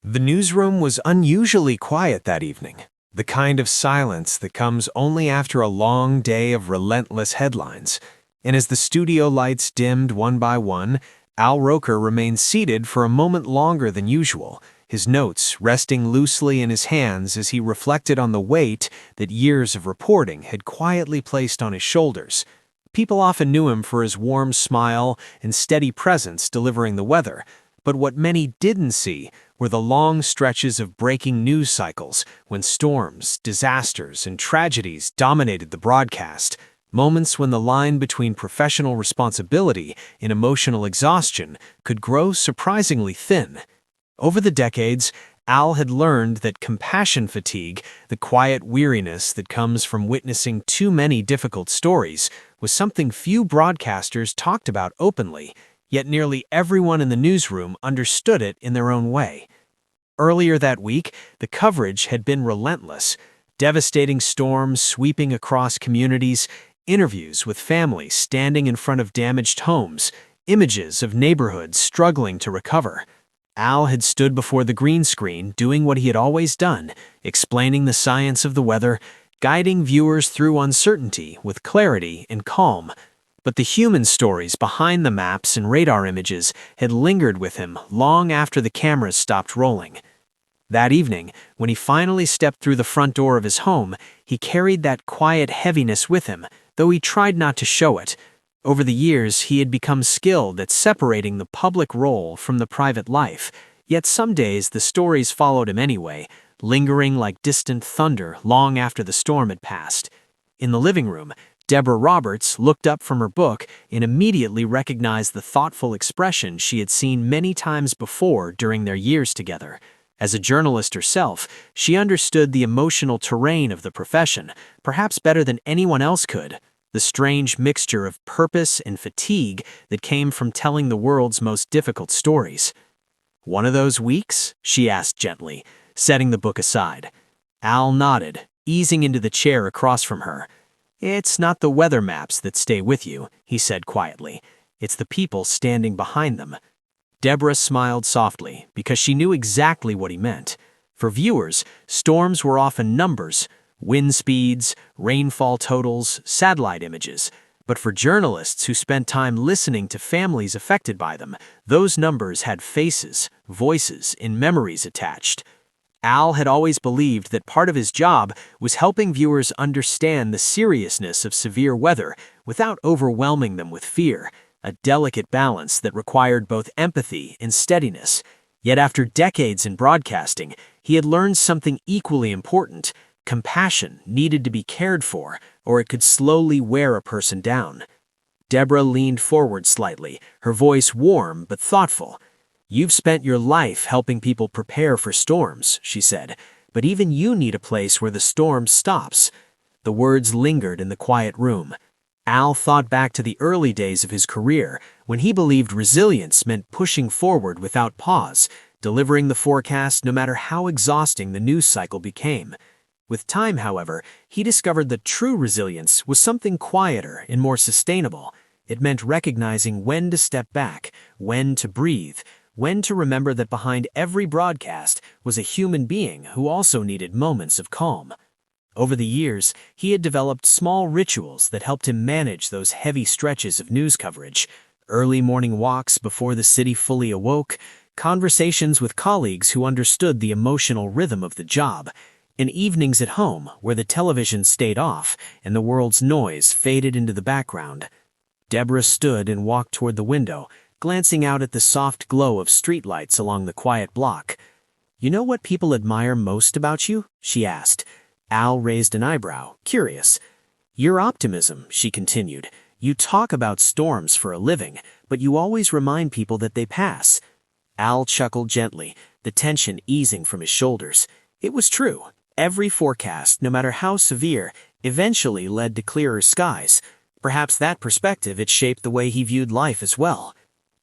The newsroom was unusually quiet that evening, the kind of silence that comes only after a long day of relentless headlines. And as the studio lights dimmed one by one, Al Roker remained seated for a moment longer than usual, his notes resting loosely in his hands as he reflected on the weight that years of reporting had quietly placed on his shoulders. People often knew him for his warm smile and steady presence delivering the weather, but what many didn't see were the long stretches of breaking news cycles when storms, disasters, and tragedies dominated the broadcast, moments when the line between professional responsibility and emotional exhaustion could grow surprisingly thin. Over the decades, Al had learned that compassion fatigue, the quiet weariness that comes from witnessing too many difficult stories, was something few broadcasters talked about openly, yet nearly everyone in the newsroom understood it in their own way. Earlier that week, the coverage had been relentless, devastating storms sweeping across communities, interviews with families standing in front of damaged homes, images of neighborhoods struggling to recover. Al had stood before the green screen doing what he had always done, explaining the science of the weather, guiding viewers through uncertainty with clarity and calm. But the human stories behind the maps and radar images had lingered with him long after the cameras stopped rolling. That evening, when he finally stepped through the front door of his home, he carried that quiet heaviness with him, though he tried not to show it. Over the years, he had become skilled at separating the public role from the private life, yet some days the stories followed him anyway, lingering like distant thunder long after the storm had passed. In the living room, Deborah Roberts looked up from her book and immediately recognized the thoughtful expression she had seen many times before during their years together. As a journalist herself, she understood the emotional terrain of the profession, perhaps better than anyone else could, the strange mixture of purpose and fatigue that came from telling the world's most difficult stories. "One of those weeks?" she asked gently, setting the book aside. Al nodded, easing into the chair across from her. "It's not the weather maps that stay with you," he said quietly. "It's the people standing behind them." Deborah smiled softly because she knew exactly what he meant. For viewers, storms were often numbers, wind speeds, rainfall totals, satellite images. But for journalists who spent time listening to families affected by them, those numbers had faces, voices, and memories attached. Al had always believed that part of his job was helping viewers understand the seriousness of severe weather without overwhelming them with fear, a delicate balance that required both empathy and steadiness. Yet after decades in broadcasting, he had learned something equally important. Compassion needed to be cared for, or it could slowly wear a person down. Deborah leaned forward slightly, her voice warm but thoughtful. "You've spent your life helping people prepare for storms," she said, "but even you need a place where the storm stops." The words lingered in the quiet room. Al thought back to the early days of his career, when he believed resilience meant pushing forward without pause, delivering the forecast no matter how exhausting the news cycle became. With time, however, he discovered that true resilience was something quieter and more sustainable. It meant recognizing when to step back, when to breathe, when to remember that behind every broadcast was a human being who also needed moments of calm. Over the years, he had developed small rituals that helped him manage those heavy stretches of news coverage: early morning walks before the city fully awoke, conversations with colleagues who understood the emotional rhythm of the job, and evenings at home where the television stayed off and the world's noise faded into the background. Deborah stood and walked toward the window, glancing out at the soft glow of streetlights along the quiet block. "You know what people admire most about you?" she asked. Al raised an eyebrow, curious. "Your optimism," she continued. "You talk about storms for a living, but you always remind people that they pass." Al chuckled gently, the tension easing from his shoulders. It was true. Every forecast, no matter how severe, eventually led to clearer skies. Perhaps that perspective had shaped the way he viewed life as well.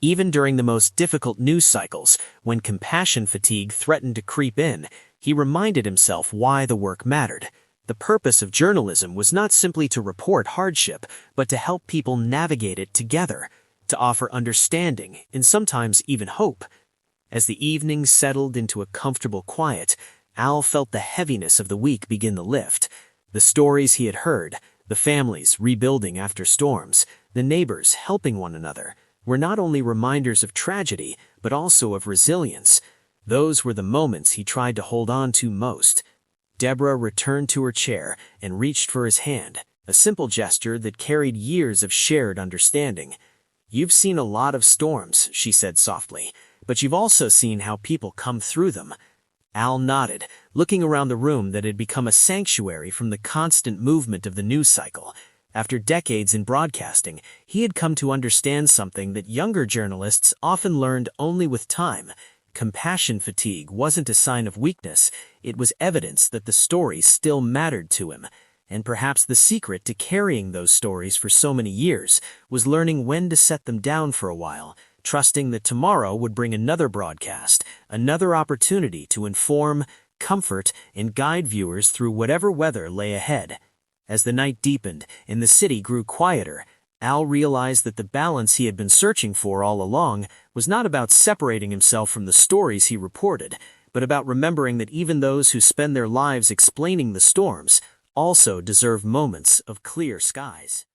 Even during the most difficult news cycles, when compassion fatigue threatened to creep in, he reminded himself why the work mattered. The purpose of journalism was not simply to report hardship, but to help people navigate it together, to offer understanding and sometimes even hope. As the evening settled into a comfortable quiet, Al felt the heaviness of the week begin to lift. The stories he had heard, the families rebuilding after storms, the neighbors helping one another, were not only reminders of tragedy, but also of resilience. Those were the moments he tried to hold on to most. Deborah returned to her chair and reached for his hand, a simple gesture that carried years of shared understanding. "You've seen a lot of storms," she said softly, "but you've also seen how people come through them." Al nodded, looking around the room that had become a sanctuary from the constant movement of the news cycle. After decades in broadcasting, he had come to understand something that younger journalists often learned only with time. Compassion fatigue wasn't a sign of weakness, it was evidence that the stories still mattered to him. And perhaps the secret to carrying those stories for so many years was learning when to set them down for a while, trusting that tomorrow would bring another broadcast, another opportunity to inform, comfort, and guide viewers through whatever weather lay ahead. As the night deepened and the city grew quieter, Al realized that the balance he had been searching for all along was not about separating himself from the stories he reported, but about remembering that even those who spend their lives explaining the storms also deserve moments of clear skies.